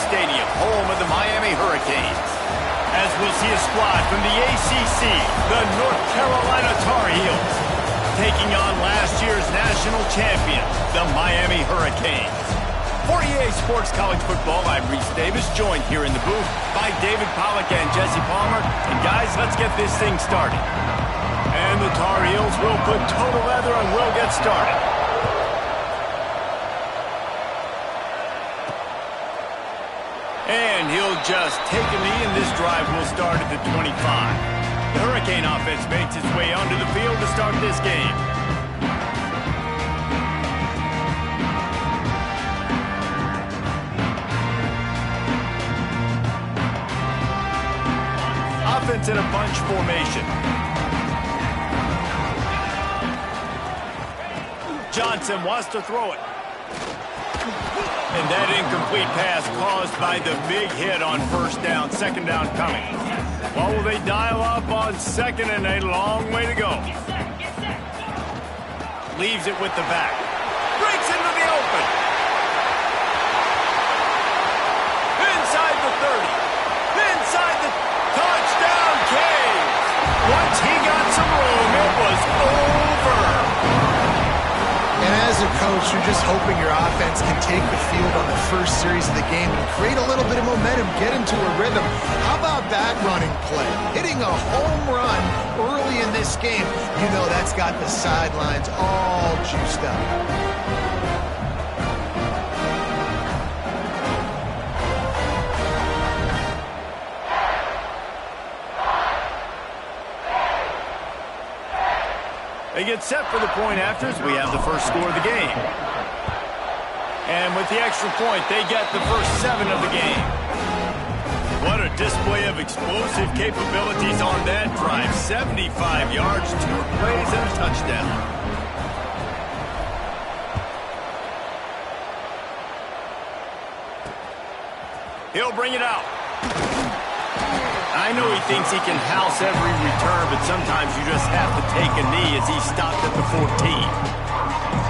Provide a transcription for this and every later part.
Stadium, home of the Miami Hurricanes. As we'll see a squad from the ACC, the North Carolina Tarheels, taking on last year's national champion, the Miami Hurricanes. For EA Sports College Football, I'm Reese Davis, joined here in the booth by David Pollack and Jesse Palmer. And guys, let's get this thing started. And the Tarheels will put total leather and we'll get started. And he'll just take a knee, and this drive will start at the 25. The Hurricane offense makes its way onto the field to start this game. Offense in a bunch formation. Johnson wants to throw it. And that incomplete pass caused by the big hit on first down. Second down coming. Well, will they dial up on second, and a long way to go. Leaves it with the back. Breaks into the open. Inside the 30. Inside the touchdown Caves. Once he got some room, it was over. And as a coach, you're just hoping your offense can take the field on the first series of the game and create a little bit of momentum, get into a rhythm. How about that running play? Hitting a home run early in this game. You know that's got the sidelines all juiced up. They get set for the point afters. We have the first score of the game. And with the extra point, they get the first 7 of the game. What a display of explosive capabilities on that drive. 75 yards, 2 plays, and a touchdown. He'll bring it out. I know he thinks he can house every return, but sometimes you just have to take a knee as he stopped at the 14.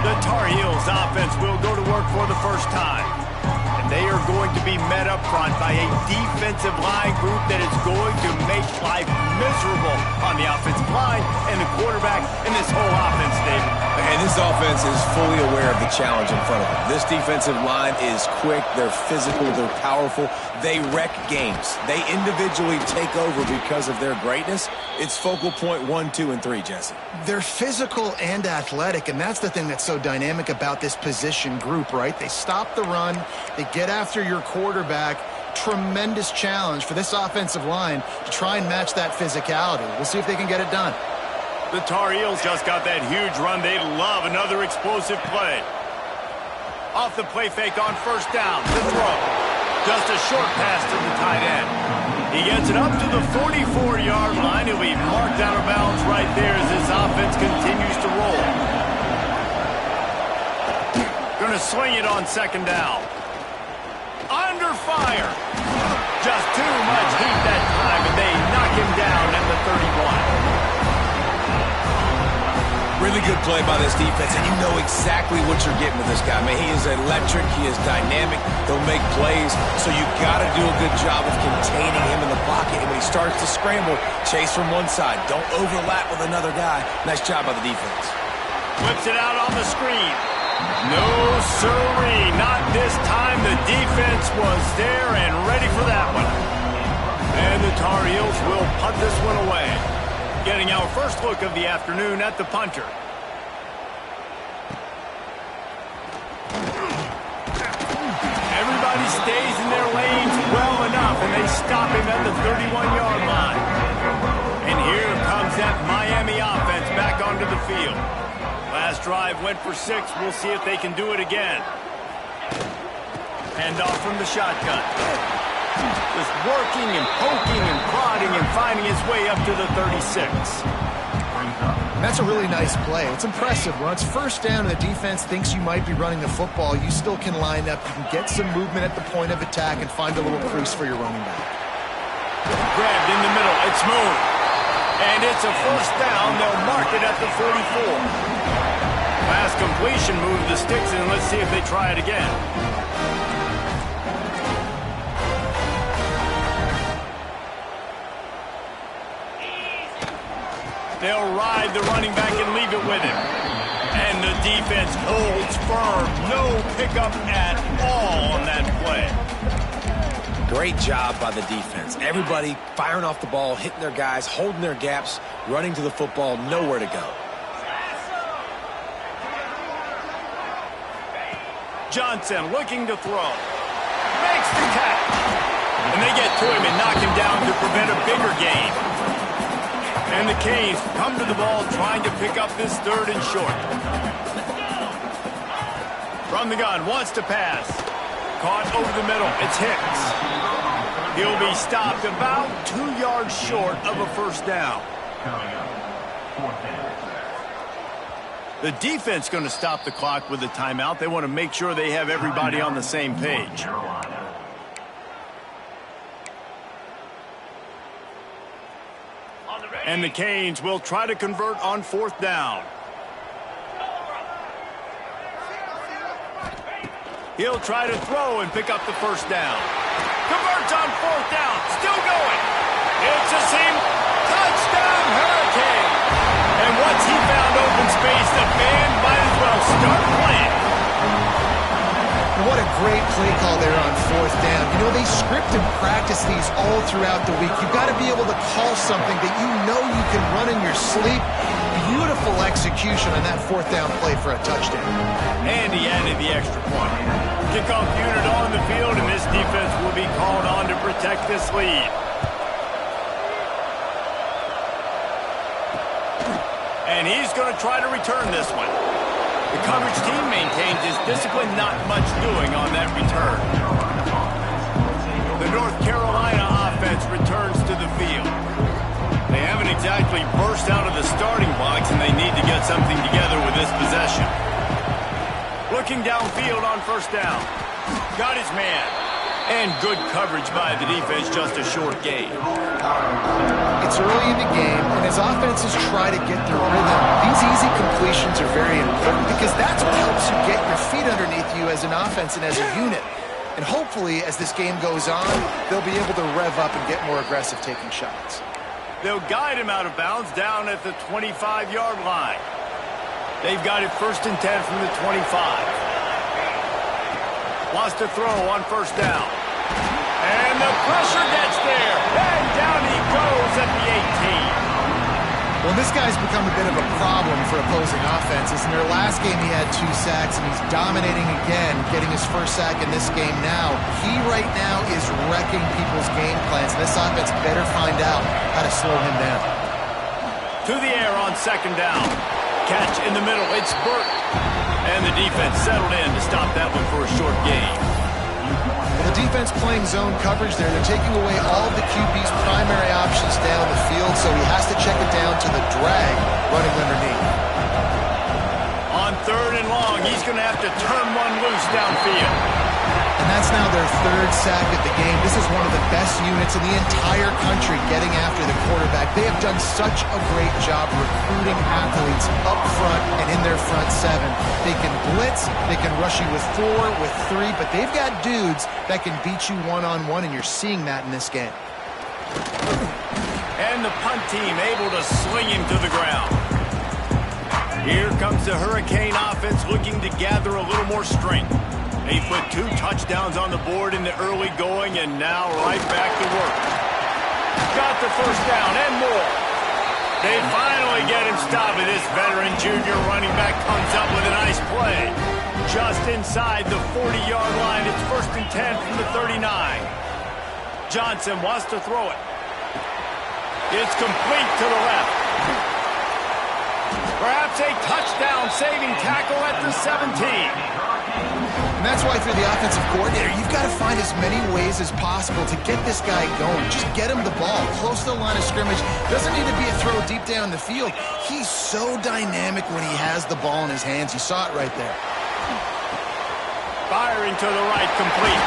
The Tar Heels offense will go to work for the first time. And they are going to be met up front by a defensive line group that is going to make life miserable on the offensive line and the quarterback and this whole offense, David. And this offense is fully aware of the challenge in front of them. This defensive line is quick, they're physical, they're powerful. They wreck games. They individually take over because of their greatness. It's focal point 1, 2, and 3, Jesse. They're physical and athletic, and that's the thing that's so dynamic about this position group, right? They stop the run, they get after your quarterback. Tremendous challenge for this offensive line to try and match that physicality. We'll see if they can get it done. The Tar Heels just got that huge run. They love another explosive play. Off the play fake on first down. The throw. Just a short pass to the tight end. He gets it up to the 44-yard line. He'll be marked out of bounds right there as this offense continues to roll. Going to swing it on second down. Under fire. Just too much heat that time, and they knock him down at the 31. Really good play by this defense, and you know exactly what you're getting with this guy. Man, he is electric. He is dynamic. He'll make plays, so you got to do a good job of containing him in the pocket. And when he starts to scramble, chase from one side. Don't overlap with another guy. Nice job by the defense. Whips it out on the screen. No, sirree. Not this time. The defense was there and ready for that one. And the Tar Heels will punt this one away. Getting our first look of the afternoon at the punter. Everybody stays in their lanes well enough, and they stop him at the 31-yard line. And here comes that Miami offense back onto the field. Last drive went for 6. We'll see if they can do it again. Hand off from the shotgun. Just working and poking and prodding and finding his way up to the 36. That's a really nice play. It's impressive. When it's first down and the defense thinks you might be running the football, you still can line up. You can get some movement at the point of attack and find a little crease for your running back. Grabbed in the middle. It's moved. And it's a first down. They'll mark it at the 44. Last completion moved the sticks, and let's see if they try it again. They'll ride the running back and leave it with him. And the defense holds firm. No pickup at all on that play. Great job by the defense. Everybody firing off the ball, hitting their guys, holding their gaps, running to the football, nowhere to go. Johnson looking to throw. Makes the catch. And they get to him and knock him down to prevent a bigger gain. And the Canes come to the ball trying to pick up this 3rd and short. From the gun, wants to pass. Caught over the middle. It's Hicks. He'll be stopped about 2 yards short of a 1st down. The defense going to stop the clock with a timeout. They want to make sure they have everybody on the same page. And the Canes will try to convert on 4th down. He'll try to throw and pick up the 1st down. Converts on 4th down. Still going. It's a seam. Touchdown, Hurricane. And once he found open space, the band might as well start playing. What a great play call there on 4th down. You know, they script and practice these all throughout the week. You've got to be able to call something that you know you can run in your sleep. Beautiful execution on that 4th down play for a touchdown. And he added the extra point. Kickoff unit on the field, and this defense will be called on to protect this lead. And he's going to try to return this one. The coverage team maintains his discipline, not much doing on that return. The North Carolina offense returns to the field. They haven't exactly burst out of the starting blocks, and they need to get something together with this possession. Looking downfield on 1st down. Got his man. And good coverage by the defense, just a short gain. It's early in the game, and as offenses try to get their rhythm, these easy completions are very important because that's what helps you get your feet underneath you as an offense and as a unit. And hopefully, as this game goes on, they'll be able to rev up and get more aggressive taking shots. They'll guide him out of bounds down at the 25-yard line. They've got it 1st and 10 from the 25. Wants to throw on 1st down. And the pressure gets there. And down he goes at the 18. Well, this guy's become a bit of a problem for opposing offenses. In their last game, he had 2 sacks, and he's dominating again, getting his 1st sack in this game now. He right now is wrecking people's game plans. This offense better find out how to slow him down. To the air on 2nd down. Catch in the middle. It's Burt. And the defense settled in to stop that one for a short gain. Well, the defense playing zone coverage there. They're taking away all of the QB's primary options down the field, so he has to check it down to the drag running underneath. On 3rd and long, he's going to have to turn one loose downfield. And that's now their 3rd sack of the game. This is one of the best units in the entire country getting after the quarterback. They have done such a great job recruiting athletes up front and in their front 7. They can blitz, they can rush you with 4, with 3, but they've got dudes that can beat you one-on-one, and you're seeing that in this game. And the punt team able to sling him to the ground. Here comes the Hurricane offense looking to gather a little more strength. They put 2 touchdowns on the board in the early going, and now right back to work. Got the 1st down and more. They finally get him stopped, and this veteran junior running back comes up with a nice play. Just inside the 40-yard line, it's 1st and 10 from the 39. Johnson wants to throw it. It's complete to the left. Perhaps a touchdown-saving tackle at the 17. And that's why, through the offensive coordinator, you've got to find as many ways as possible to get this guy going. Just get him the ball close to the line of scrimmage. Doesn't need to be a throw deep down the field. He's so dynamic when he has the ball in his hands. You saw it right there. Firing to the right, complete.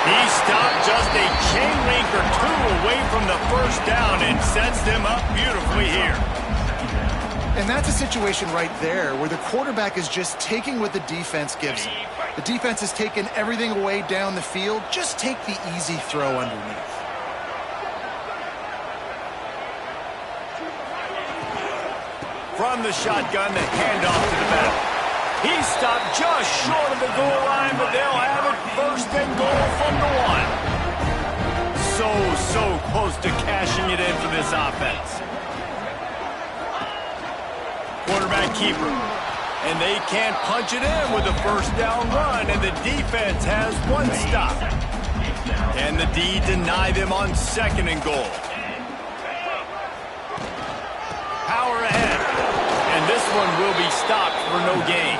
He stopped just a chain link or 2 away from the 1st down and sets them up beautifully here. And that's a situation right there where the quarterback is just taking what the defense gives him. The defense has taken everything away down the field. Just take the easy throw underneath. From the shotgun, the handoff to the back. He stopped just short of the goal line, but they'll have it first and goal from the one. So close to cashing it in for this offense. Quarterback keeper. And they can't punch it in with a first down run, and the defense has one stop. Can the D deny them on second and goal? Power ahead. And this one will be stopped for no gain.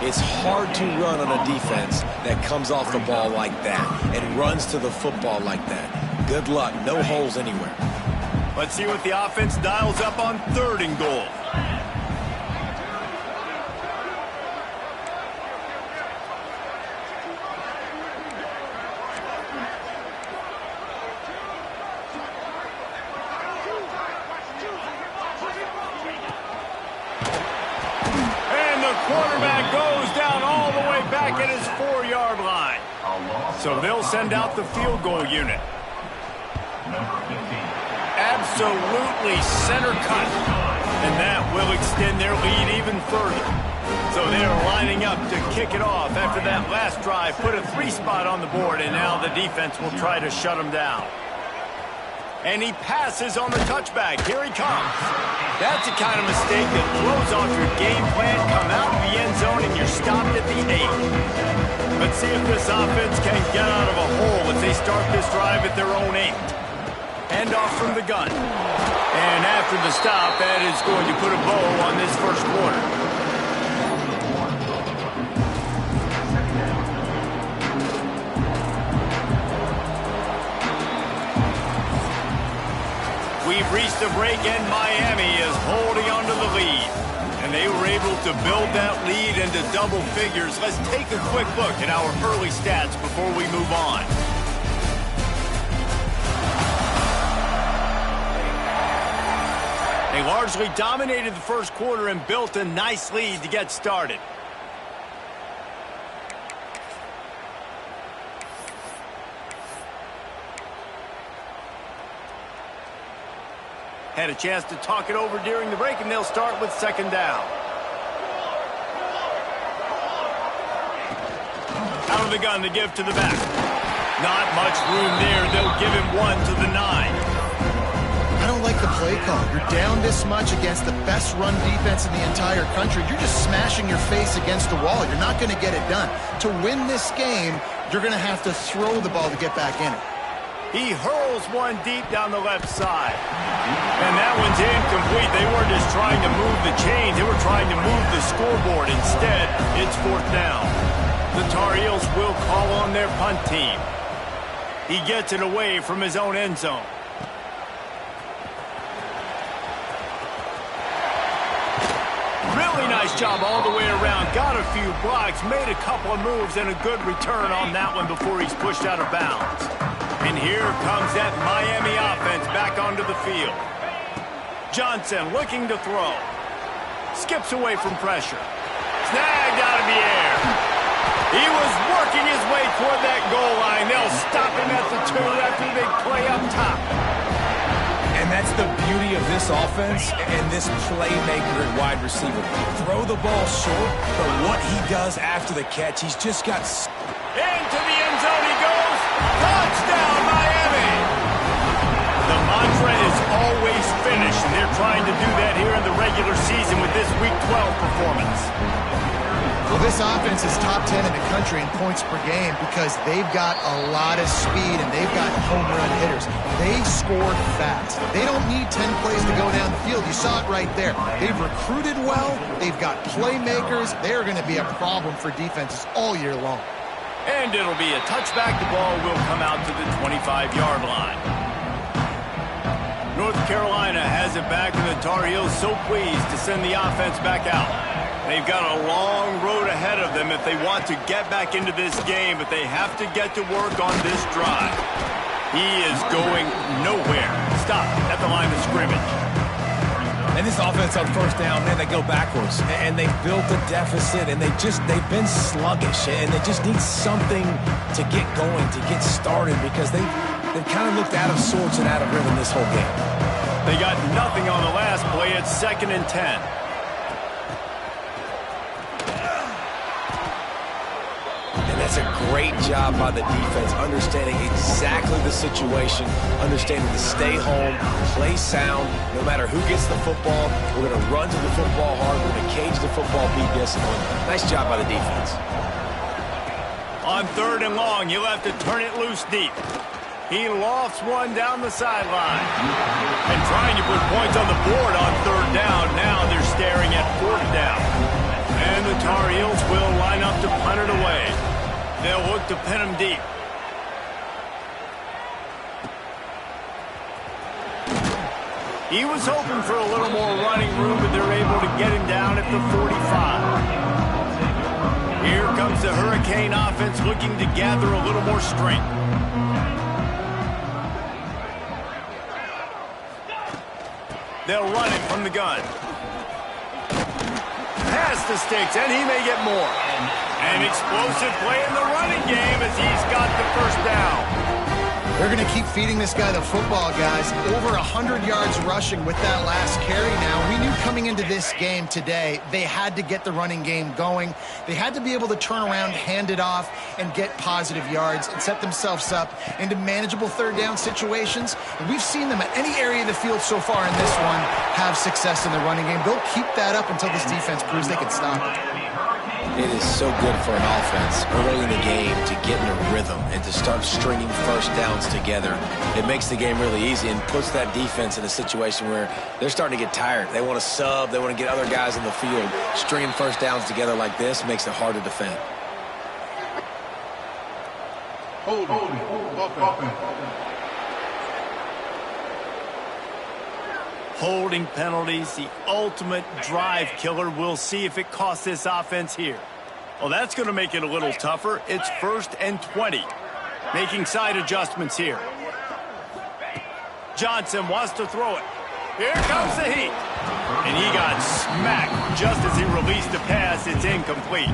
It's hard to run on a defense that comes off the ball like that and runs to the football like that. Good luck. No holes anywhere. Let's see what the offense dials up on third and goal. Quarterback goes down all the way back at his 4-yard line. So they'll send out the field goal unit. Absolutely center cut. And that will extend their lead even further. So they're lining up to kick it off after that last drive. Put a 3 spot on the board, and now the defense will try to shut them down. And he passes on the touchback. Here he comes. That's the kind of mistake that throws off your game plan. Come out of the end zone and you're stopped at the 8. Let's see if this offense can get out of a hole as they start this drive at their own 8. Handoff from the gun. And after the stop, that is going to put a bow on this first quarter. We've reached the break, and Miami is holding on to the lead. And they were able to build that lead into double figures. Let's take a quick look at our early stats before we move on. They largely dominated the first quarter and built a nice lead to get started. Had a chance to talk it over during the break, and they'll start with second down. Out of the gun, they give to the back. Not much room there. They'll give him one to the 9. I don't like the play call. You're down this much against the best run defense in the entire country. You're just smashing your face against the wall. You're not going to get it done. To win this game, you're going to have to throw the ball to get back in it. He hurls one deep down the left side. And that one's incomplete. They weren't just trying to move the chains. They were trying to move the scoreboard. Instead, it's fourth down. The Tarheels will call on their punt team. He gets it away from his own end zone. Really nice job all the way around. Got a few blocks, made a couple of moves, and a good return on that one before he's pushed out of bounds. And here comes that Miami offense back onto the field. Johnson looking to throw. Skips away from pressure. Snagged out of the air. He was working his way toward that goal line. They'll stop him at the 2 after the big play up top. And that's the beauty of this offense and this playmaker at wide receiver. Throw the ball short, but what he does after the catch, he's just got... Into the end zone he goes. Touchdown, Miami! The mantra is always finish, and they're trying to do that here in the regular season with this Week 12 performance. Well, this offense is top 10 in the country in points per game because they've got a lot of speed and they've got home run hitters. They score fast. They don't need 10 plays to go down the field. You saw it right there. They've recruited well. They've got playmakers. They're going to be a problem for defenses all year long. And it'll be a touchback. The ball will come out to the 25-yard line. North Carolina has it back, and the Tar Heels so pleased to send the offense back out. They've got a long road ahead of them if they want to get back into this game, but they have to get to work on this drive. He is going nowhere. Stop at the line of scrimmage. And this offense on first down, man, they go backwards. And they built a deficit, and they've been sluggish. And they just need something to get going, to get started, because they've kind of looked out of sorts and out of rhythm this whole game. They got nothing on the last play. it's 2nd and 10. And that's a great job by the defense, understanding exactly the situation, understanding to stay home, play sound. No matter who gets the football, we're going to run to the football hard. We're going to cage the football, be disciplined. Nice job by the defense. On 3rd and long, you'll have to turn it loose deep. He lofts one down the sideline. And trying to put points on the board on 3rd down. Now they're staring at 4th down. And the Tar Heels will line up to punt it away. They'll look to pin him deep. He was hoping for a little more running room, but they're able to get him down at the 45. Here comes the Hurricane offense looking to gather a little more strength. They'll run it from the gun. Past the sticks, and he may get more. An explosive play in the running game as he's got the 1st down. They're going to keep feeding this guy the football, guys. Over 100 yards rushing with that last carry now. We knew coming into this game today, they had to get the running game going. They had to be able to turn around, hand it off, and get positive yards and set themselves up into manageable 3rd down situations. And we've seen them at any area of the field so far in this one have success in the running game. They'll keep that up until this defense proves they can stop it. It is so good for an offense early in the game to get in a rhythm and to start stringing 1st downs together. It makes the game really easy and puts that defense in a situation where they're starting to get tired. They want to sub. They want to get other guys in the field. Stringing 1st downs together like this makes it hard to defend. Holding penalties, the ultimate drive killer. We'll see if it costs this offense here. Well, that's going to make it a little tougher. It's 1st and 20. Making side adjustments here. Johnson wants to throw it. Here comes the heat. And he got smacked just as he released the pass. It's incomplete.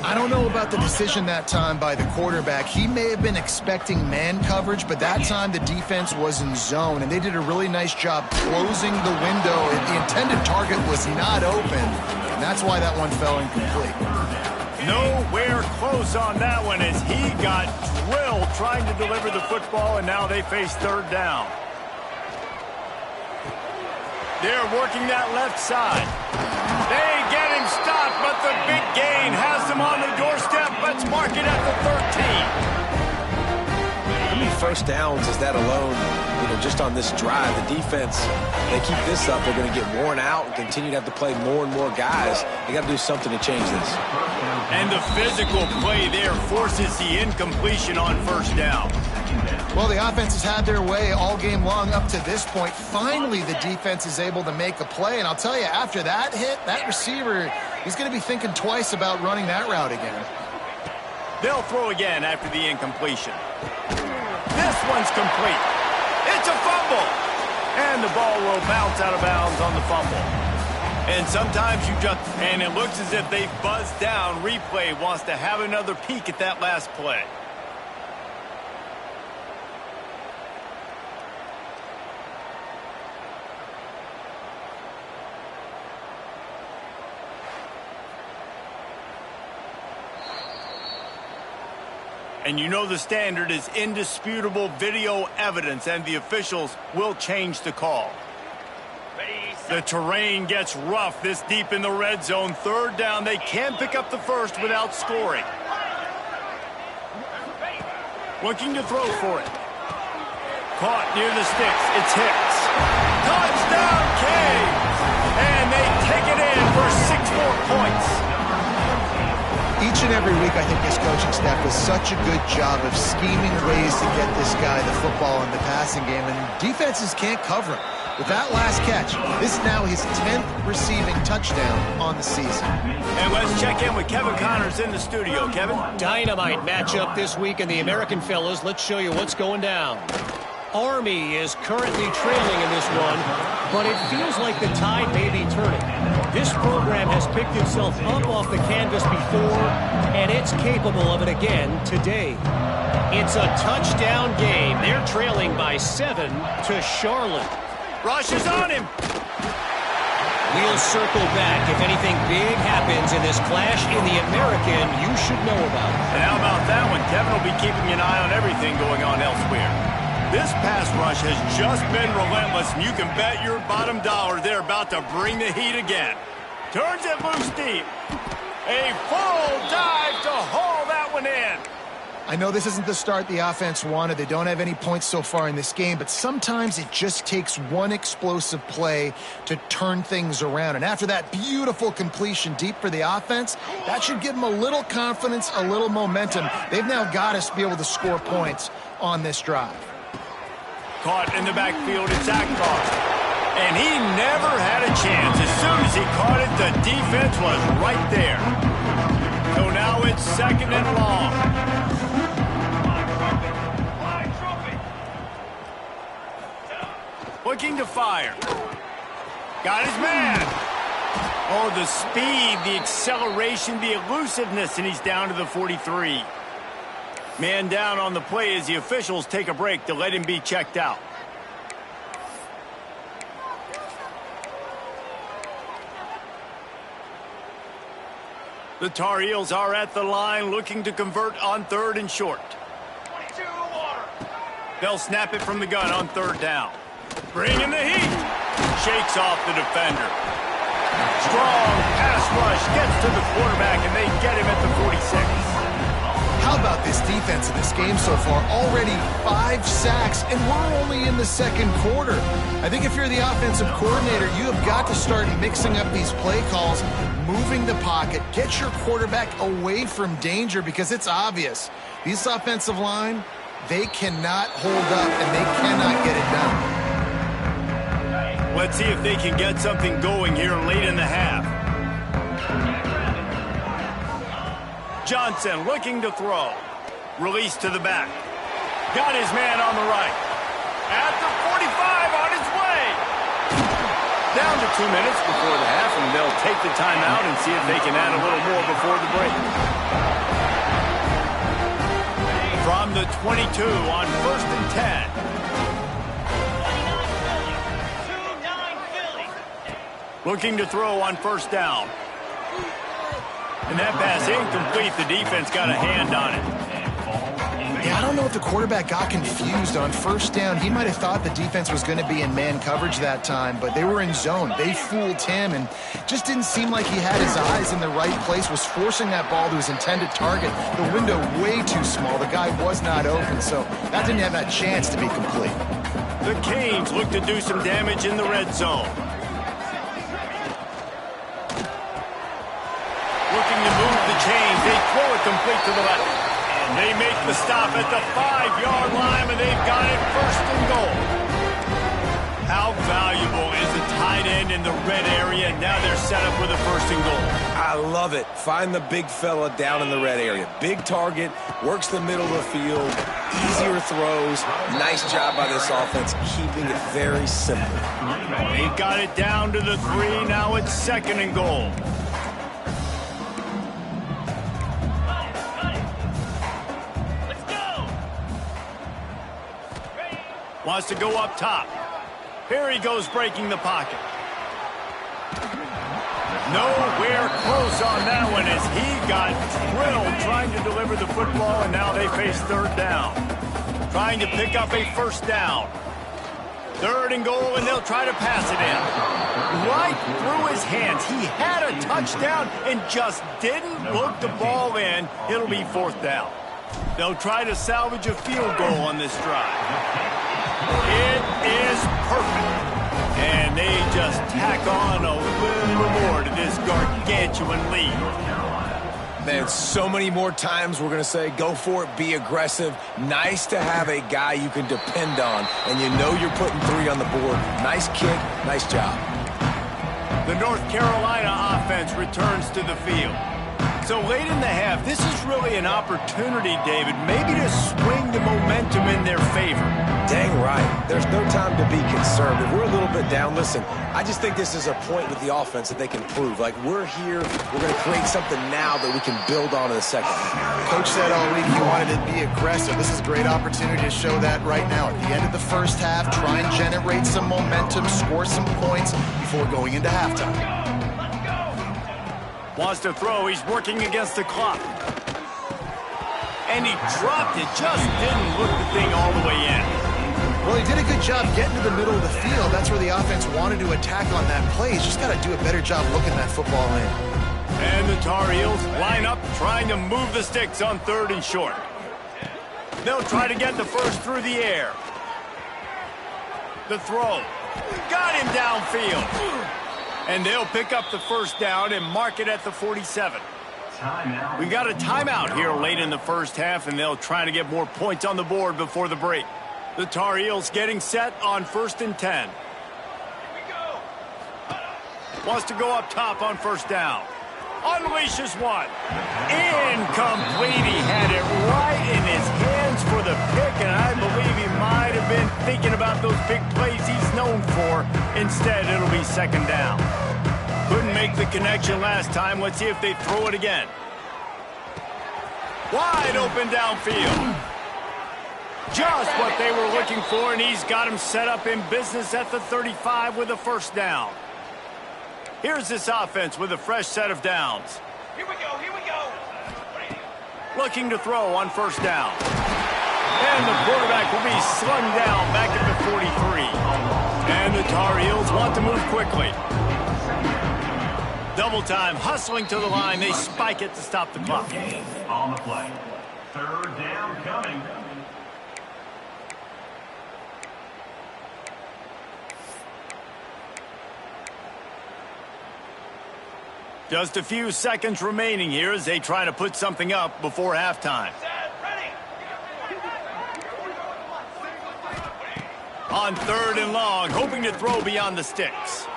I don't know about the decision that time by the quarterback. He may have been expecting man coverage, but that time the defense was in zone, and they did a really nice job closing the window. The intended target was not open, and that's why that one fell incomplete. Nowhere close on that one as he got drilled trying to deliver the football, and now they face 3rd down. They're working that left side. They get him stopped, but the big gain has him on the doorstep. Let's mark it at the 13. How many 1st downs is that alone, just on this drive? The defense, they keep this up, they're going to get worn out and continue to have to play more and more guys. They got to do something to change this. And the physical play there forces the incompletion on 1st down. Well, the offense has had their way all game long up to this point. Finally, the defense is able to make a play. And I'll tell you, after that hit, that receiver, he's going to be thinking twice about running that route again. They'll throw again after the incompletion. This one's complete. It's a fumble. And the ball will bounce out of bounds on the fumble. And sometimes and it looks as if they buzzed down. Replay wants to have another peek at that last play. And you know the standard is indisputable video evidence, and the officials will change the call. The terrain gets rough this deep in the red zone. 3rd down. They can pick up the 1st without scoring. Looking to throw for it. Caught near the sticks. It's Hicks. Touchdown, Canes! And they take it in for 6 more points. Each and every week, I think this coaching staff does such a good job of scheming ways to get this guy the football in the passing game, and defenses can't cover him. With that last catch, this is now his 10th receiving touchdown on the season. And let's check in with Kevin Connors in the studio. Kevin? Dynamite matchup this week in the American fellas. Let's show you what's going down. Army is currently trailing in this one, but it feels like the tide may be turning. This program has picked itself up off the canvas before, and it's capable of it again today. It's a touchdown game. They're trailing by 7 to Charlotte. Rush is on him. We'll circle back if anything big happens in this clash in the American you should know about. And how about that one? Kevin will be keeping an eye on everything going on elsewhere. This pass rush has just been relentless, and you can bet your bottom dollar they're about to bring the heat again. Turns it loose deep. A full dive to haul that one in. I know this isn't the start the offense wanted. They don't have any points so far in this game, but sometimes it just takes one explosive play to turn things around. And after that beautiful completion deep for the offense, that should give them a little confidence, a little momentum. They've now got to be able to score points on this drive. Caught in the backfield, it's Akbar. And he never had a chance. As soon as he caught it, the defense was right there. So now it's 2nd and long. Looking to fire. Got his man. Oh, the speed, the acceleration, the elusiveness, and he's down to the 43. Man down on the play as the officials take a break to let him be checked out. The Tar Heels are at the line looking to convert on 3rd and short. They'll snap it from the gun on 3rd down. Bringing the heat. Shakes off the defender. Strong pass rush gets to the quarterback, and they get him at the 46. How about this defense in this game so far? Already 5 sacks, and we're only in the 2nd quarter. I think if you're the offensive coordinator, you have got to start mixing up these play calls, moving the pocket, get your quarterback away from danger, because it's obvious. This offensive line, they cannot hold up, and they cannot get it done. Let's see if they can get something going here late in the half. Johnson looking to throw. Release to the back. Got his man on the right. At the 45 on his way. Down to 2 minutes before the half, and they'll take the timeout and see if they can add a little more before the break. From the 22 on 1st and 10. Looking to throw on 1st down. And that pass incomplete. The defense got a hand on it. Yeah, I don't know if the quarterback got confused on 1st down. He might have thought the defense was going to be in man coverage that time, but they were in zone. They fooled him, and just didn't seem like he had his eyes in the right place, was forcing that ball to his intended target. The window way too small. The guy was not open, so that didn't have that chance to be complete. The Canes look to do some damage in the red zone. Looking to move the chains. They throw it complete to the left. And they make the stop at the 5-yard line, and they've got it 1st and goal. How valuable is a tight end in the red area? Now they're set up with a 1st and goal. I love it. Find the big fella down in the red area. Big target, works the middle of the field, easier throws. Nice job by this offense, keeping it very simple. They got it down to the 3. Now it's 2nd and goal. Wants to go up top. Here he goes breaking the pocket. Nowhere close on that one as he got drilled trying to deliver the football, and now they face 3rd down. Trying to pick up a 1st down. 3rd and goal, and they'll try to pass it in. Right through his hands. He had a touchdown and just didn't look the ball in. It'll be 4th down. They'll try to salvage a field goal on this drive. It is perfect. And they just tack on a little more to this gargantuan lead. Man, so many more times we're going to say, go for it, be aggressive. Nice to have a guy you can depend on, and you know you're putting 3 on the board. Nice kick, nice job. The North Carolina offense returns to the field. So late in the half, this is really an opportunity, David, maybe to swing the momentum in their favor. Dang right. There's no time to be concerned. If we're a little bit down, listen, I just think this is a point with the offense that they can prove. Like, we're here, we're going to create something now that we can build on in the second half. Coach said all week he wanted to be aggressive. This is a great opportunity to show that right now. At the end of the first half, try and generate some momentum, score some points before going into halftime. Wants to throw. He's working against the clock. And he dropped it. Just didn't look the thing all the way in. Well, he did a good job getting to the middle of the field. That's where the offense wanted to attack on that play. He's just got to do a better job looking that football in. And the Tar Heels line up, trying to move the sticks on 3rd and short. They'll try to get the first through the air. The throw. Got him downfield. And they'll pick up the first down and mark it at the 47. We got a timeout here late in the first half, and they'll try to get more points on the board before the break. The Tar Heels getting set on 1st and 10. Wants to go up top on 1st down. Unleashes one. Incomplete. He had it right in his hands for the pick, and I believe he might have been thinking about those big plays he's known for. Instead, it'll be 2nd down. Couldn't make the connection last time. Let's see if they throw it again. Wide open downfield. Just what they were looking for, and he's got him set up in business at the 35 with a 1st down. Here's this offense with a fresh set of downs. Here we go, here we go. Looking to throw on 1st down. And the quarterback will be slung down back at the 43. And the Tar Heels want to move quickly. Double time, hustling to the line. They spike it to stop the clock. On the play. 3rd down coming. Just a few seconds remaining here as they try to put something up before halftime. On 3rd and long, hoping to throw beyond the sticks.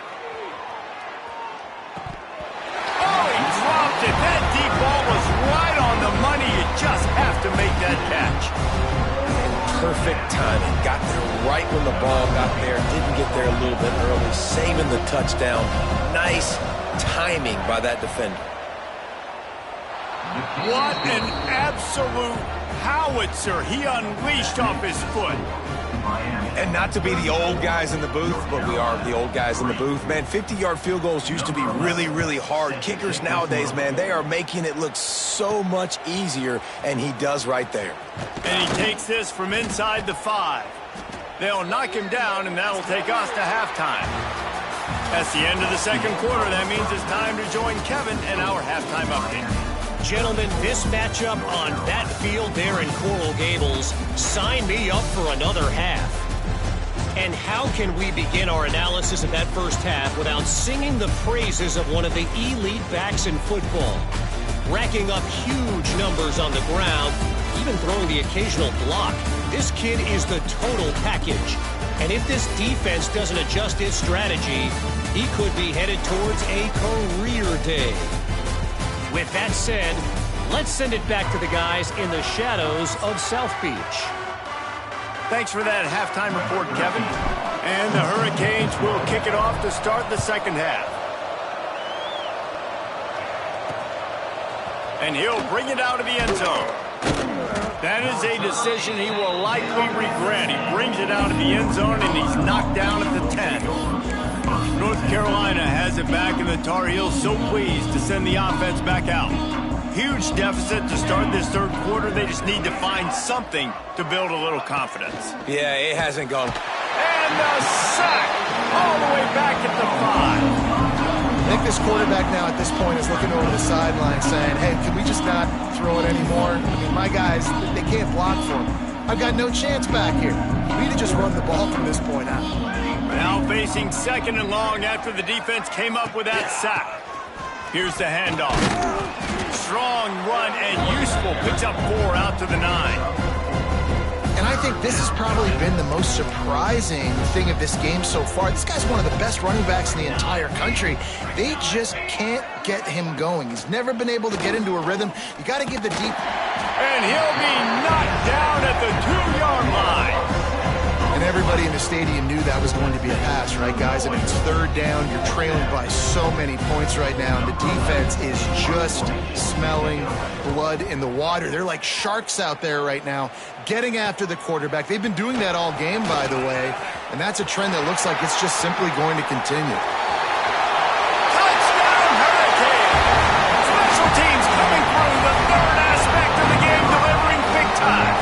Oh, he dropped it. That deep ball was right on the money. You just have to make that catch. Perfect timing. Got there right when the ball got there. Didn't get there a little bit early. Saving the touchdown. Nice timing by that defender. What an absolute howitzer he unleashed off his foot. And not to be the old guys in the booth, but we are the old guys in the booth. Man, 50-yard field goals used to be really, really hard. Kickers nowadays, man, they are making it look so much easier, and he does right there. And he takes this from inside the 5. They'll knock him down, and that'll take us to halftime. That's the end of the 2nd quarter. That means it's time to join Kevin and our halftime update. Gentlemen, this matchup on that field there in Coral Gables, sign me up for another half. And how can we begin our analysis of that first half without singing the praises of one of the elite backs in football? Racking up huge numbers on the ground, even throwing the occasional block. This kid is the total package. And if this defense doesn't adjust its strategy, he could be headed towards a career day. With that said, let's send it back to the guys in the shadows of South Beach. Thanks for that halftime report, Kevin. And the Hurricanes will kick it off to start the 2nd half. And he'll bring it out of the end zone. That is a decision he will likely regret. He brings it out of the end zone, and he's knocked down at the 10. North Carolina has it back, and the Tar Heels so pleased to send the offense back out. Huge deficit to start this 3rd quarter. They just need to find something to build a little confidence. Yeah, it hasn't gone. And a sack all the way back at the 5. I think this quarterback now at this point is looking over the sideline saying, hey, can we just not throw it anymore? I mean, my guys, they can't block for him. I've got no chance back here. We need to just run the ball from this point out. Now facing 2nd and long after the defense came up with that sack. Here's the handoff. Strong run and useful. Picks up 4 out to the 9. And I think this has probably been the most surprising thing of this game so far. This guy's one of the best running backs in the entire country. They just can't get him going. He's never been able to get into a rhythm. You got to give the deep. And he'll be knocked down at the 2-yard line. And everybody in the stadium knew that was going to be a pass, right, guys? And it's third down. You're trailing by so many points right now. And the defense is just smelling blood in the water. They're like sharks out there right now, getting after the quarterback. They've been doing that all game, by the way. And that's a trend that looks like it's just simply going to continue. Touchdown, Hurricane! Special teams coming through the third aspect of the game, delivering big time.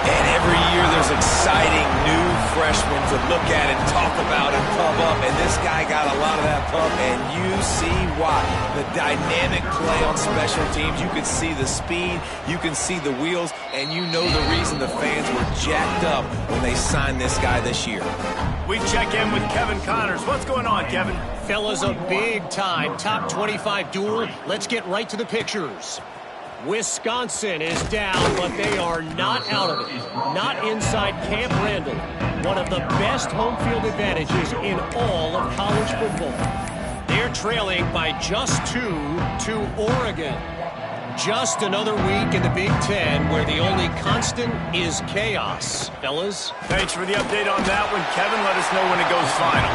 And every year there's exciting new freshmen to look at and talk about and pump up. And this guy got a lot of that pump, and you see why. The dynamic play on special teams. You can see the speed, you can see the wheels, and you know the reason the fans were jacked up when they signed this guy this year. We check in with Kevin Connors. What's going on, Kevin? Fellas, a big-time top 25 duel. Let's get right to the pictures. Wisconsin is down, but they are not out of it. Not inside Camp Randall. One of the best home field advantages in all of college football. They're trailing by just 2 to Oregon. Just another week in the Big Ten where the only constant is chaos. Fellas? Thanks for the update on that one, Kevin. Let us know when it goes final.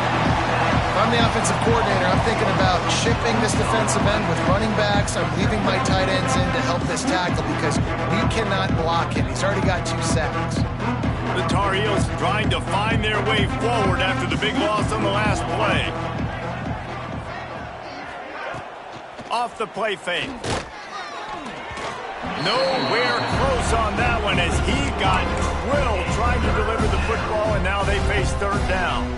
If I'm the offensive coordinator, I'm thinking about shipping this defensive end with running backs. I'm leaving my tight ends in to help this tackle because we cannot block him. He's already got 2 sacks. The Tar Heels trying to find their way forward after the big loss on the last play. Off the play fake. Nowhere close on that one as he got drilled trying to deliver the football, and now they face third down.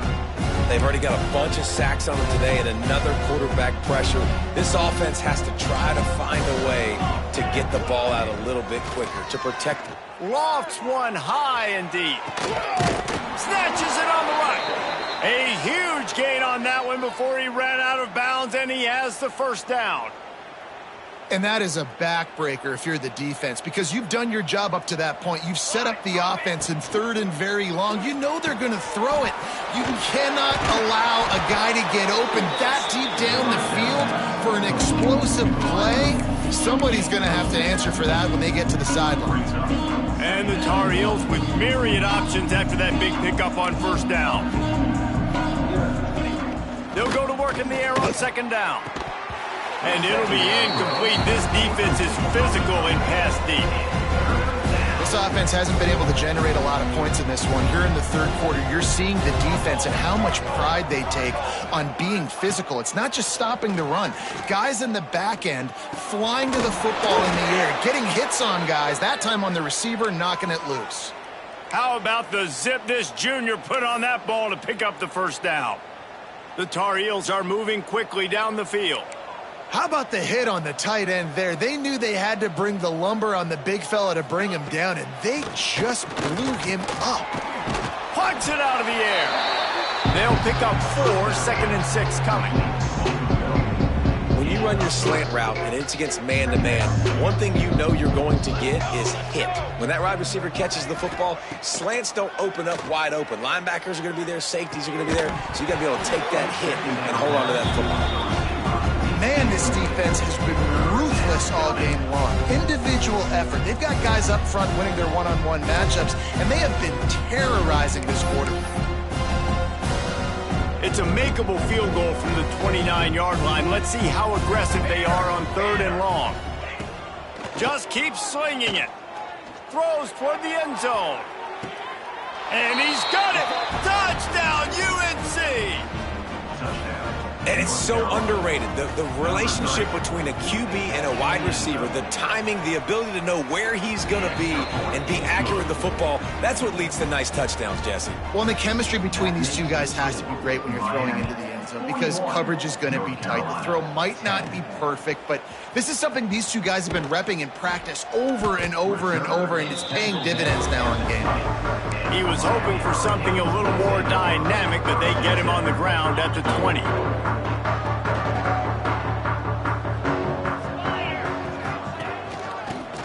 They've already got a bunch of sacks on them today and another quarterback pressure. This offense has to try to find a way to get the ball out a little bit quicker to protect. Lofts one high and deep. Snatches it on the right. A huge gain on that one before he ran out of bounds, and he has the first down. And that is a backbreaker if you're the defense because you've done your job up to that point. You've set up the offense in third and very long. You know they're going to throw it. You cannot allow a guy to get open that deep down the field for an explosive play. Somebody's going to have to answer for that when they get to the sidelines. And the Tar Heels with myriad options after that big pickup on first down. They'll go to work in the air on second down. And it'll be incomplete. This defense is physical and pass deep. This offense hasn't been able to generate a lot of points in this one. Here in the third quarter, you're seeing the defense and how much pride they take on being physical. It's not just stopping the run. Guys in the back end flying to the football in the air, getting hits on guys, that time on the receiver, knocking it loose. How about the zip this junior put on that ball to pick up the first down? The Tar Heels are moving quickly down the field. How about the hit on the tight end there? They knew they had to bring the lumber on the big fella to bring him down, and they just blew him up. Punch it out of the air. They'll pick up 4, second and 6 coming. When you run your slant route and it's against man-to-man, one thing you know you're going to get is hit. When that wide receiver catches the football, slants don't open up wide open. Linebackers are going to be there, safeties are going to be there, so you got to be able to take that hit and hold on to that football. Man, this defense has been ruthless all game long. Individual effort. They've got guys up front winning their one-on-one matchups, and they have been terrorizing this quarter. It's a makeable field goal from the 29-yard line. Let's see how aggressive they are on third and long. Just keeps slinging it. Throws toward the end zone. And he's got it. Touchdown, UNC! And it's so underrated. The relationship between a QB and a wide receiver, the timing, the ability to know where he's going to be and be accurate with the football, that's what leads to nice touchdowns, Jesse. Well, and the chemistry between these two guys has to be great when you're throwing into the end zone because coverage is going to be tight. The throw might not be perfect, but this is something these two guys have been repping in practice over and over and over, and it's paying dividends now in game. He was hoping for something a little more dynamic, but they get him on the ground at the 20.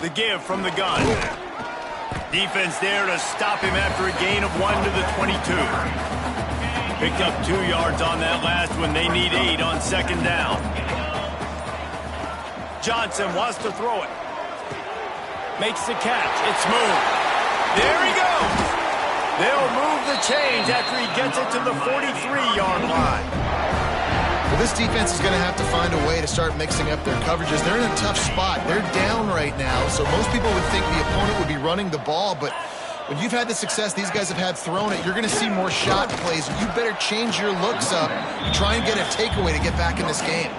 The give from the gun. Defense there to stop him after a gain of 1 to the 22. Picked up 2 yards on that last one. They need 8 on second down. Johnson wants to throw it. Makes the catch. It's smooth. There he goes. They'll move the chains after he gets it to the 43-yard line. Well, this defense is going to have to find a way to start mixing up their coverages. They're in a tough spot. They're down right now, so most people would think the opponent would be running the ball, but when you've had the success these guys have had throwing it, you're going to see more shot plays. You better change your looks up and try and get a takeaway to get back in this game.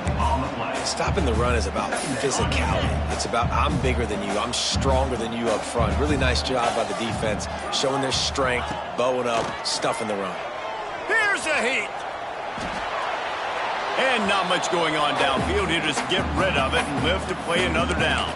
Stopping the run is about physicality. It's about I'm bigger than you, I'm stronger than you up front. Really nice job by the defense, showing their strength, bowing up, stuffing the run. Here's a heat. And not much going on downfield. He'll just get rid of it and live to play another down.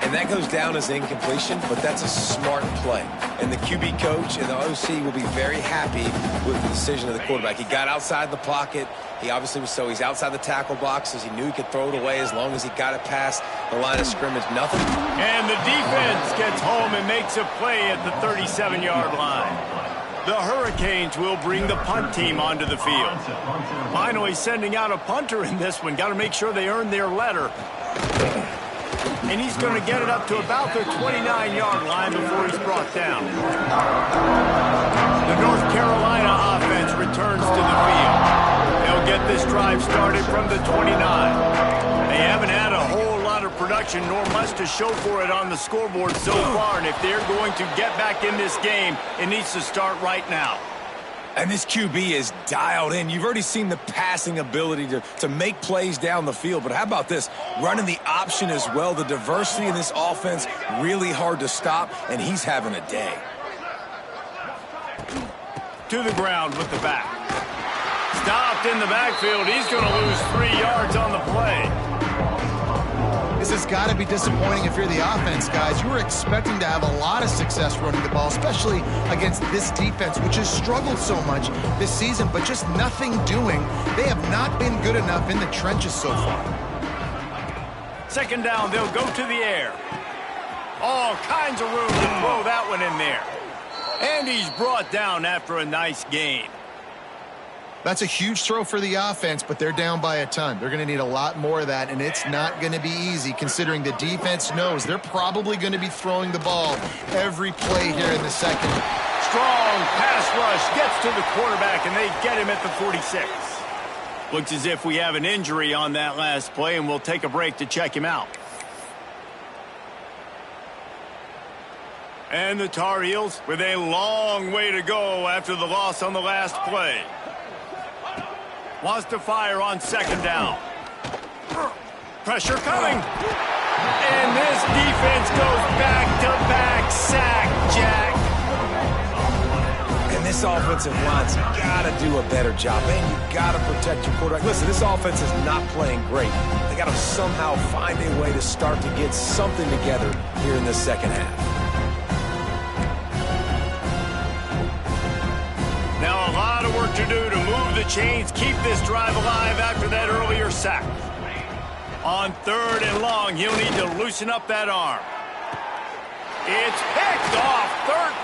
And that goes down as incompletion, but that's a smart play. And the QB coach and the OC will be very happy with the decision of the quarterback. He got outside the pocket. He obviously was he's outside the tackle boxes. He knew he could throw it away as long as he got it past the line of scrimmage. Nothing. And the defense gets home and makes a play at the 37-yard line. The Hurricanes will bring the punt team onto the field. Finally sending out a punter in this one. Got to make sure they earn their letter. And he's going to get it up to about the 29-yard line before he's brought down. The North Carolina offense returns to the field. They'll get this drive started from the 29. They haven't had a whole lot of production, nor much to show for it on the scoreboard so far. And if they're going to get back in this game, it needs to start right now. And this QB is dialed in. You've already seen the passing ability to make plays down the field. But how about this? Running the option as well. The diversity in this offense, really hard to stop, and he's having a day. To the ground with the back. Stopped in the backfield. He's going to lose 3 yards on the play. This has got to be disappointing if you're the offense, guys. You were expecting to have a lot of success running the ball, especially against this defense, which has struggled so much this season, but just nothing doing. They have not been good enough in the trenches so far. Second down, they'll go to the air. All kinds of room to throw that one in there. And he's brought down after a nice gain. That's a huge throw for the offense, but they're down by a ton. They're going to need a lot more of that, and it's not going to be easy considering the defense knows they're probably going to be throwing the ball every play here in the second. Strong pass rush gets to the quarterback, and they get him at the 46. Looks as if we have an injury on that last play, and we'll take a break to check him out. And the Tar Heels with a long way to go after the loss on the last play. Wants to fire on second down. Pressure coming. And this defense goes back-to-back sack, Jack. And this offensive line's got to do a better job. Man, you got to protect your quarterback. Listen, this offense is not playing great. They got to somehow find a way to start to get something together here in the second half. Now a lot of work to do to move the chains, keep this drive alive after that earlier sack. On third and long, he'll need to loosen up that arm. It's picked off.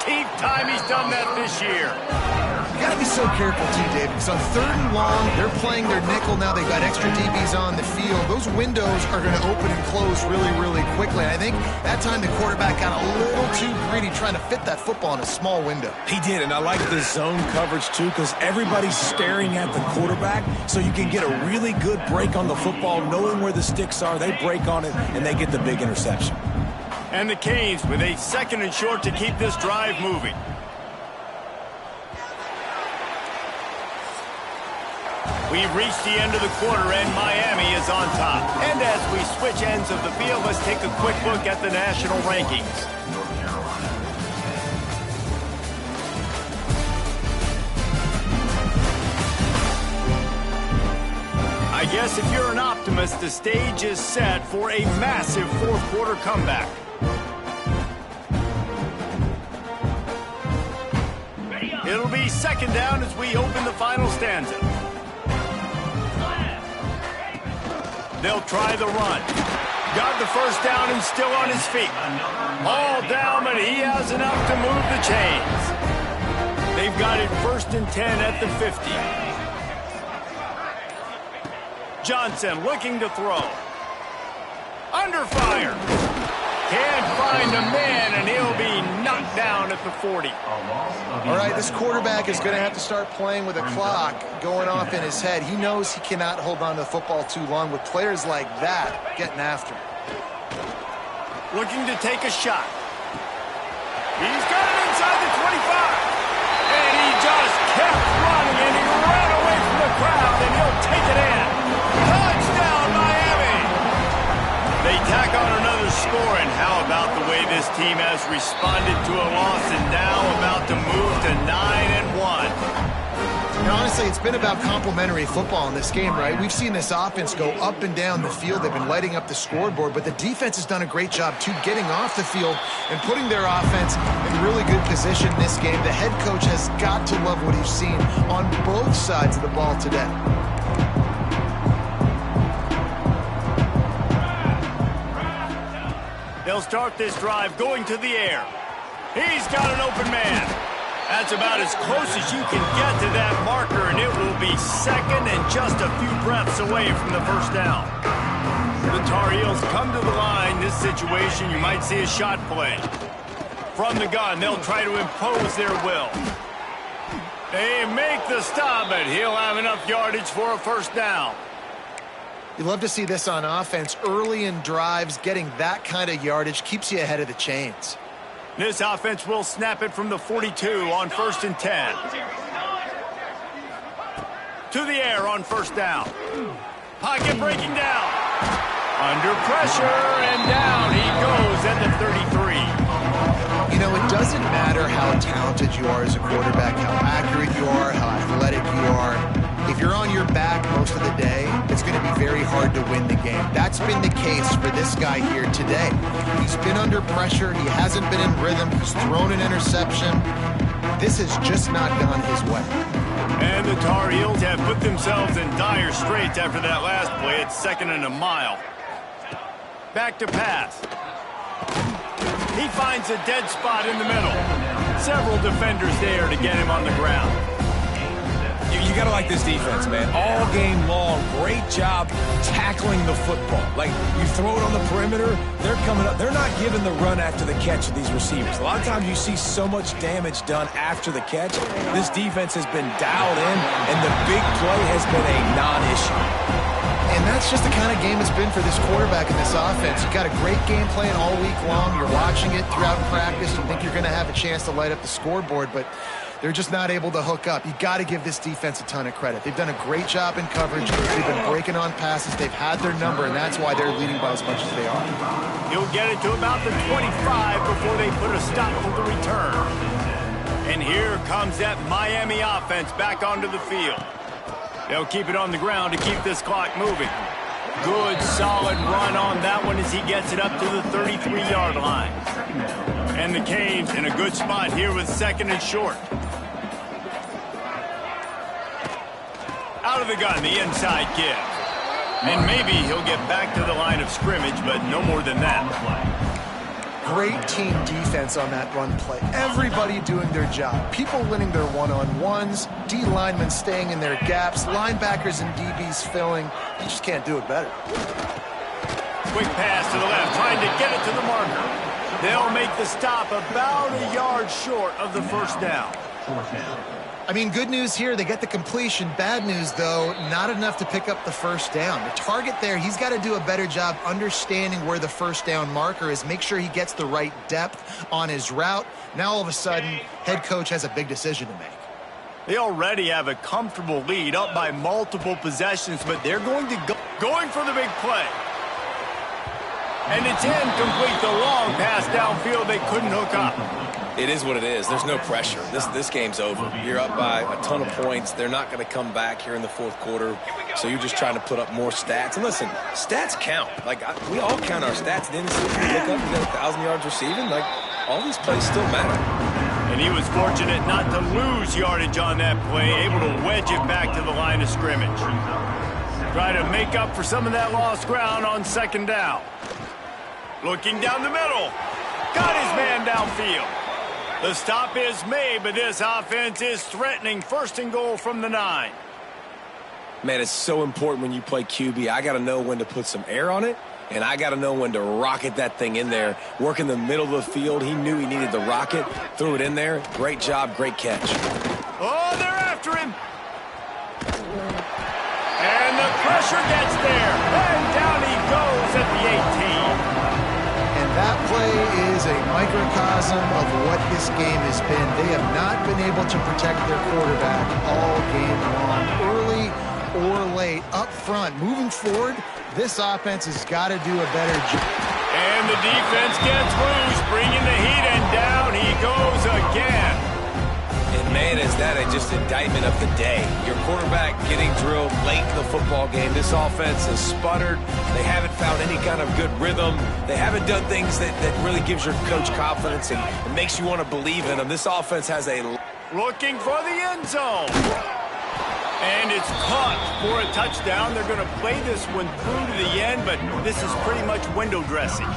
13th time he's done that this year. You got to be so careful too, David, because on third and long, they're playing their nickel now. They've got extra DBs on the field. Those windows are going to open and close really, really quickly. And I think that time the quarterback got a little too greedy trying to fit that football in a small window. He did, and I like the zone coverage too because everybody's staring at the quarterback, so you can get a really good break on the football, knowing where the sticks are. They break on it, and they get the big interception. And the Canes with a second and short to keep this drive moving. We've reached the end of the quarter, and Miami is on top. And as we switch ends of the field, let's take a quick look at the national rankings. I guess if you're an optimist, the stage is set for a massive fourth-quarter comeback. It'll be second down as we open the final stanza. They'll try the run. Got the first down and still on his feet. All down, but he has enough to move the chains. They've got it 1st and 10 at the 50. Johnson looking to throw. Under fire. Can't find a man, and he'll be knocked down at the 40. All right, this quarterback is going to have to start playing with a clock going off in his head. He knows he cannot hold on to the football too long with players like that getting after him. Looking to take a shot. He's got it inside the 25. And he just kept running, and he ran away from the crowd, and he'll take it in. Touchdown, Miami! They tack on another score, and how about the way this team has responded to a loss and now about to move to 9-1? And honestly, it's been about complementary football in this game, right? We've seen this offense go up and down the field. They've been lighting up the scoreboard, but the defense has done a great job, too, getting off the field and putting their offense in really good position in this game. The head coach has got to love what he's seen on both sides of the ball today. They'll start this drive going to the air. He's got an open man. That's about as close as you can get to that marker, and it will be second and just a few breaths away from the first down. The Tarheels come to the line. This situation, you might see a shot play. From the gun, they'll try to impose their will. They make the stop, but he'll have enough yardage for a first down. You love to see this on offense. Early in drives, getting that kind of yardage keeps you ahead of the chains. This offense will snap it from the 42 on 1st and 10. To the air on first down. Pocket breaking down. Under pressure, and down he goes at the 33. You know, it doesn't matter how talented you are as a quarterback, how accurate you are, how athletic you are. If you're on your back most of the day, it's going to be very hard to win the game. That's been the case for this guy here today. He's been under pressure. He hasn't been in rhythm. He's thrown an interception. This has just not gone his way. And the Tar Heels have put themselves in dire straits after that last play. It's 2nd and a mile. Back to pass. He finds a dead spot in the middle. Several defenders there to get him on the ground. You got to like this defense, man. All game long, great job tackling the football. Like, you throw it on the perimeter, they're coming up. They're not giving the run after the catch of these receivers. A lot of times you see so much damage done after the catch. This defense has been dialed in, and the big play has been a non-issue. And that's just the kind of game it's been for this quarterback in this offense. You've got a great game plan all week long. You're watching it throughout practice. You think you're going to have a chance to light up the scoreboard, but they're just not able to hook up. You got to give this defense a ton of credit. They've done a great job in coverage. They've been breaking on passes. They've had their number, and that's why they're leading by as much as they are. He'll get it to about the 25 before they put a stop to the return. And here comes that Miami offense back onto the field. They'll keep it on the ground to keep this clock moving. Good, solid run on that one as he gets it up to the 33-yard line. And the Canes in a good spot here with 2nd and short. Out of the gun, the inside give. And maybe he'll get back to the line of scrimmage, but no more than that. Great team defense on that run play. Everybody doing their job. People winning their one-on-ones, D linemen staying in their gaps, linebackers and DBs filling. You just can't do it better. Quick pass to the left, trying to get it to the marker. They'll make the stop about a yard short of the first down. I mean, good news here, they get the completion. Bad news, though, not enough to pick up the first down. The target there, he's got to do a better job understanding where the first down marker is, make sure he gets the right depth on his route. Now, all of a sudden, head coach has a big decision to make. They already have a comfortable lead, up by multiple possessions, but they're going for the big play. And it's incomplete, the long pass downfield, they couldn't hook up. It is what it is. There's no pressure. This game's over. You're up by a ton of points. They're not going to come back here in the fourth quarter, so you're just trying to put up more stats. And listen, stats count. Like, we all count our stats. At the end of the season, you look up, you got 1,000 yards receiving. Like, all these plays still matter. And he was fortunate not to lose yardage on that play, able to wedge it back to the line of scrimmage. Try to make up for some of that lost ground on 2nd down. Looking down the middle. Got his man downfield. The stop is made, but this offense is threatening. First and goal from the 9. Man, it's so important when you play QB. I got to know when to put some air on it, and I got to know when to rocket that thing in there. Work in the middle of the field. He knew he needed the rocket. Threw it in there. Great job, great catch. Oh, they're after him. And the pressure gets there. And down he goes at the 18. And that play is a microcosm of what this game has been. They have not been able to protect their quarterback all game long, early or late, up front. Moving forward, this offense has got to do a better job. And the defense gets loose, bringing the heat, and down he goes again. And, man, is that just indictment of the day. Your quarterback getting drilled late in the football game. This offense has sputtered. They haven't found any kind of good rhythm. They haven't done things that really gives your coach confidence and makes you want to believe in them. This offense has a... Looking for the end zone. And it's caught for a touchdown. They're going to play this one through to the end, but this is pretty much window dressing.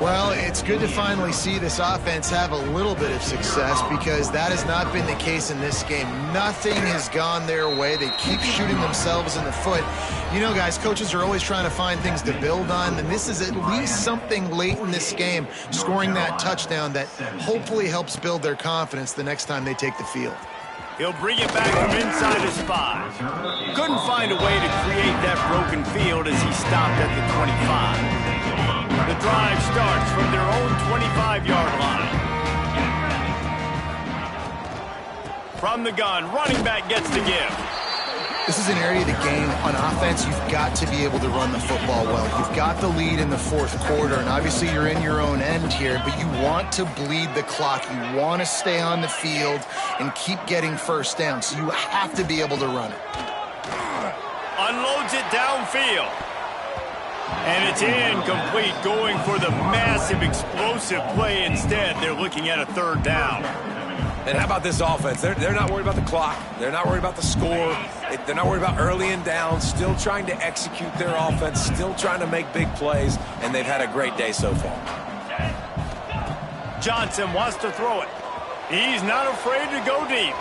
Well, it's good to finally see this offense have a little bit of success because that has not been the case in this game. Nothing has gone their way. They keep shooting themselves in the foot. You know, guys, coaches are always trying to find things to build on, and this is at least something late in this game, scoring that touchdown that hopefully helps build their confidence the next time they take the field. He'll bring it back from inside his 5. Couldn't find a way to create that broken field as he stopped at the 25. The drive starts from their own 25-yard line. From the gun, running back gets the give. This is an area of the game. On offense, you've got to be able to run the football well. You've got the lead in the fourth quarter, and obviously you're in your own end here, but you want to bleed the clock. You want to stay on the field and keep getting first down, so you have to be able to run it. Unloads it downfield. And it's incomplete, going for the massive explosive play instead. They're looking at a third down. And how about this offense? They're not worried about the clock. They're not worried about the score. They're not worried about early and down. Still trying to execute their offense. Still trying to make big plays. And they've had a great day so far. Johnson wants to throw it. He's not afraid to go deep.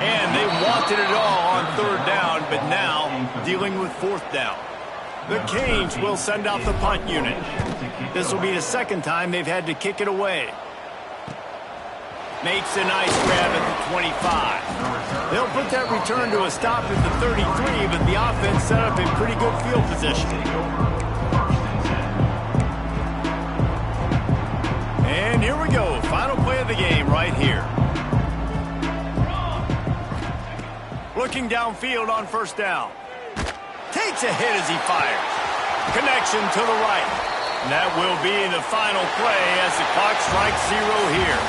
And they wanted it all on third down, but now dealing with fourth down. The Canes will send out the punt unit. This will be the second time they've had to kick it away. Makes a nice grab at the 25. They'll put that return to a stop at the 33, but the offense set up in pretty good field position. And here we go. Final play of the game right here. Looking downfield on first down. Takes a hit as he fires. Connection to the right. And that will be the final play as the clock strikes 0 here.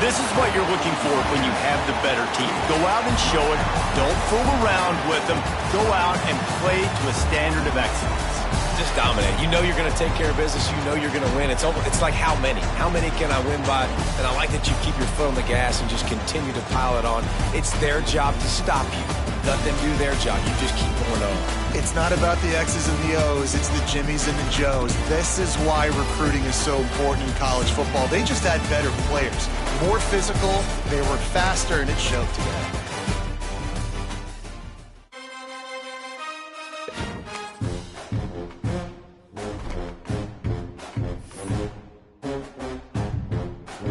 This is what you're looking for when you have the better team. Go out and show it. Don't fool around with them. Go out and play to a standard of excellence. Just dominate. You know you're going to take care of business. You know you're going to win. It's like how many? How many can I win by? And I like that you keep your foot on the gas and just continue to pile it on. It's their job to stop you. Let them do their job. You just keep going on. It's not about the X's and the O's. It's the Jimmies and the Joes. This is why recruiting is so important in college football. They just had better players. More physical. They were faster, and it showed today.